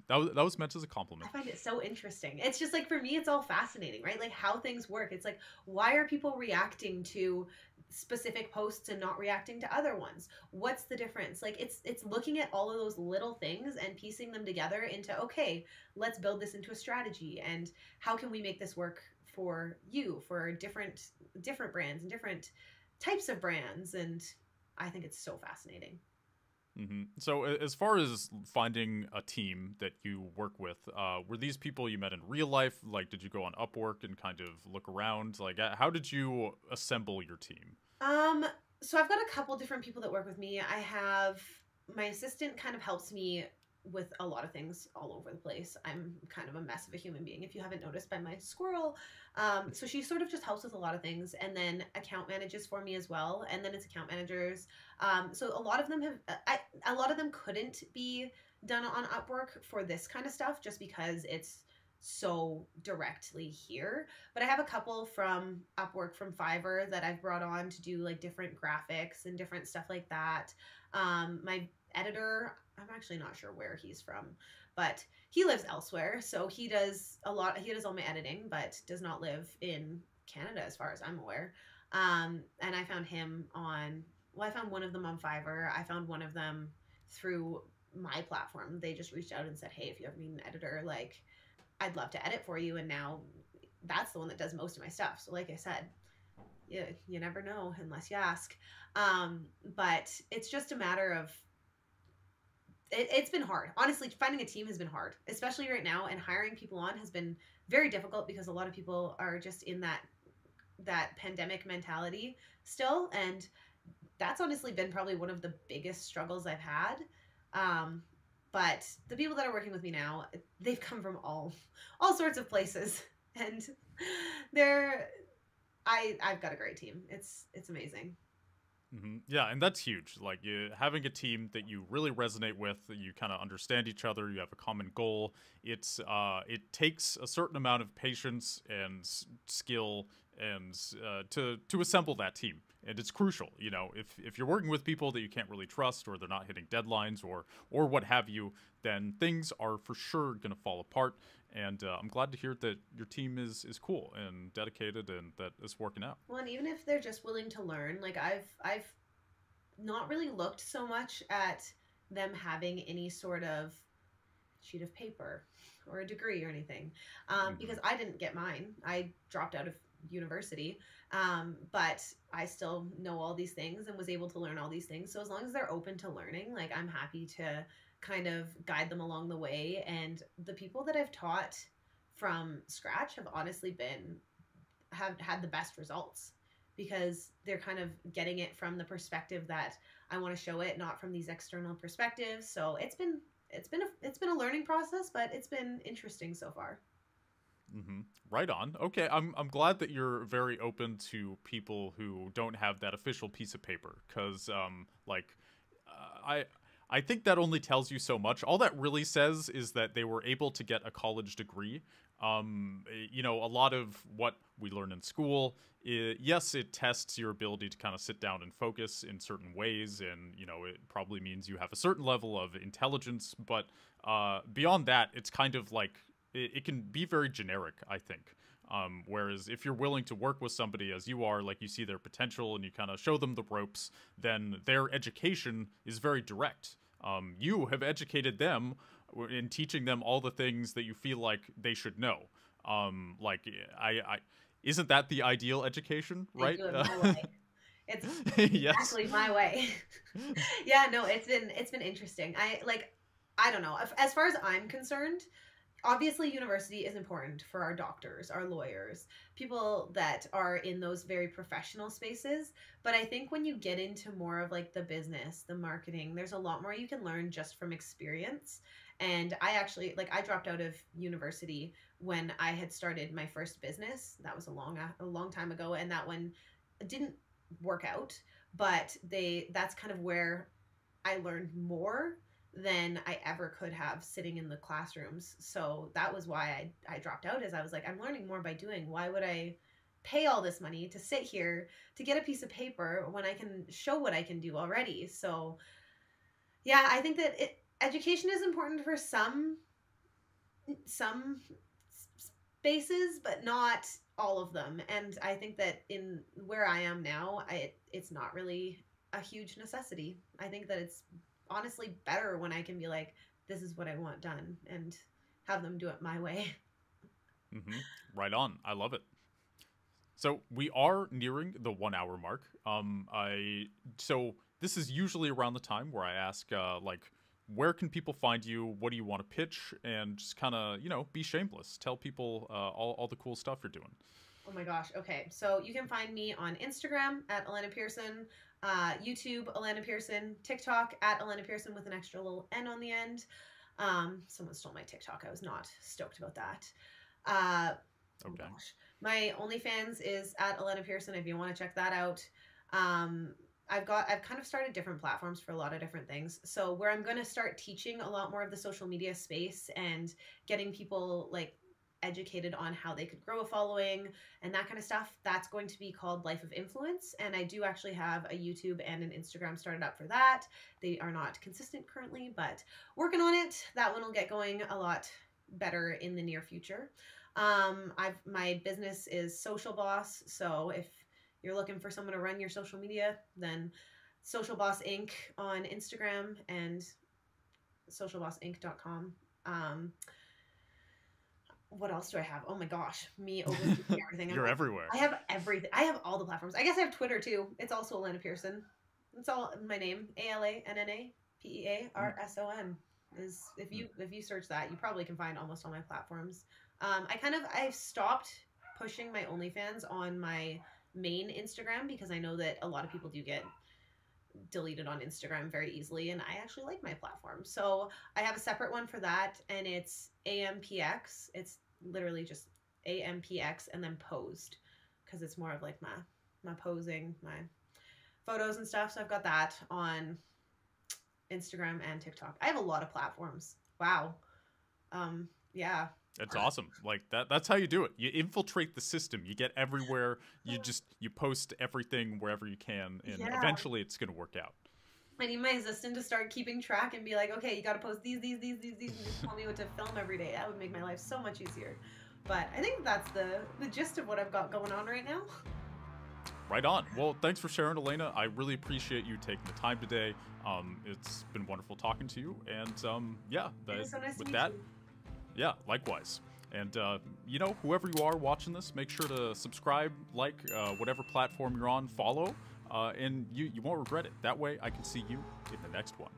that was meant as a compliment. I find it so interesting. It's just like for me, it's all fascinating, right? Like how things work. It's like why are people reacting to specific posts and not reacting to other ones? What's the difference? Like it's looking at all of those little things and piecing them together into, okay, let's build this into a strategy, and how can we make this work for you, for different brands and different types of brands. And I think it's so fascinating. Mm-hmm. So as far as finding a team that you work with, were these people you met in real life? Like, did you go on Upwork and kind of look around? Like, how did you assemble your team? So I've got a couple different people that work with me. I have my assistant kind of helps me with a lot of things all over the place. I'm kind of a mess of a human being, if you haven't noticed by my squirrel. So she sort of just helps with a lot of things, and then account manages for me as well. And then it's account managers. So a lot of them a lot of them couldn't be done on Upwork for this kind of stuff, just because it's so directly here. But I have a couple from Upwork, from Fiverr, that I've brought on to do like different graphics and different stuff like that. My editor, I'm actually not sure where he's from, but he lives elsewhere. So he does all my editing, but does not live in Canada as far as I'm aware. And I found I found one of them on Fiverr. I found one of them through my platform. They just reached out and said, hey, if you ever need an editor, like I'd love to edit for you. And now that's the one that does most of my stuff. So like I said, you never know unless you ask. But it's just a matter of, it's been hard. Honestly, finding a team has been hard, especially right now, and hiring people on has been very difficult because a lot of people are just in that pandemic mentality still. And that's honestly been probably one of the biggest struggles I've had. But the people that are working with me now, they've come from all sorts of places, and I've got a great team. It's amazing. Yeah, and that's huge. Like having a team that you really resonate with, that you kind of understand each other, you have a common goal. It takes a certain amount of patience and skill and to assemble that team, and it's crucial. You know, if you're working with people that you can't really trust, or they're not hitting deadlines, or what have you, then things are for sure gonna fall apart. And I'm glad to hear that your team is cool and dedicated, and that it's working out. Well, and even if they're just willing to learn, like I've not really looked so much at them having any sort of sheet of paper or a degree or anything, because I didn't get mine. I dropped out of university, but I still know all these things and was able to learn all these things. So as long as they're open to learning, like I'm happy to kind of guide them along the way. And the people that I've taught from scratch have honestly have had the best results, because they're kind of getting it from the perspective that I want to show it, not from these external perspectives. So it's been a learning process, but it's been interesting so far. Right on. Okay, I'm glad that you're very open to people who don't have that official piece of paper, because I think that only tells you so much. All that really says is that they were able to get a college degree. You know, a lot of what we learn in school, yes, it tests your ability to kind of sit down and focus in certain ways, and you know, it probably means you have a certain level of intelligence. But beyond that, it's kind of like it can be very generic, I think. Whereas if you're willing to work with somebody as you are, like you see their potential and you kind of show them the ropes, then their education is very direct. You have educated them in teaching them all the things that you feel like they should know. Like I isn't that the ideal education, I right? do it my way. It's Yes. exactly my way. Yeah, no, it's been interesting. I don't know. As far as I'm concerned, obviously university is important for our doctors, our lawyers, people that are in those very professional spaces. But I think when you get into more of like the business, the marketing, there's a lot more you can learn just from experience. And I actually, like, I dropped out of university when I had started my first business. That was a long time ago, and that one didn't work out. But that's kind of where I learned more than I ever could have sitting in the classrooms. So that was why I dropped out, is I was like, I'm learning more by doing. Why would I pay all this money to sit here to get a piece of paper when I can show what I can do already? So yeah, I think that education is important for some spaces, but not all of them. And I think that in where I am now, it's not really a huge necessity. I think that it's honestly better when I can be like, this is what I want done, and have them do it my way. hmm Right on. I love it. So we are nearing the 1 hour mark. I so this is usually around the time where I ask, like, where can people find you? What do you want to pitch? And just kind of, you know, be shameless. Tell people all the cool stuff you're doing. Oh my gosh. Okay. So you can find me on Instagram at Alana Pearson, YouTube, Alana Pearson, TikTok at Alana Pearson with an extra little N on the end. Someone stole my TikTok. I was not stoked about that. Oh Okay. gosh. My OnlyFans is at Alana Pearson if you want to check that out. Um, I've kind of started different platforms for a lot of different things. So where I'm going to start teaching a lot more of the social media space and getting people like educated on how they could grow a following and that kind of stuff, that's going to be called Life of Influence. And I do actually have a YouTube and an Instagram started up for that. They are not consistent currently, but working on it. That one will get going a lot better in the near future. My business is Social Boss. So if you're looking for someone to run your social media, then Social Boss Inc. on Instagram and socialbossinc.com. What else do I have? Oh my gosh, me overthinking everything. You're everywhere. I have everything. I have all the platforms. I guess I have Twitter too. It's also Alana Pearson. It's all my name. ALANNAPEARSON is if you search that, you probably can find almost all my platforms. I've stopped pushing my OnlyFans on my main Instagram because I know that a lot of people do get deleted on Instagram very easily, and I actually like my platform. So I have a separate one for that, and it's AMPX. It's literally just AMPX and then posed, because it's more of like my posing, my photos and stuff. So I've got that on Instagram and TikTok. I have a lot of platforms. Wow. Yeah. It's awesome. Like that's how you do it. You infiltrate the system. You get everywhere. You post everything wherever you can, and eventually it's going to work out. I need my assistant to start keeping track and be like, okay, you got to post these, and just tell me what to film every day. That would make my life so much easier. But I think that's the gist of what I've got going on right now. Right on. Well, thanks for sharing, Elena. I really appreciate you taking the time today. It's been wonderful talking to you. And yeah, It was so nice with to meet that, you. yeah, likewise. And you know, whoever you are watching this, make sure to subscribe, like whatever platform you're on, follow, and you won't regret it. That way, I can see you in the next one.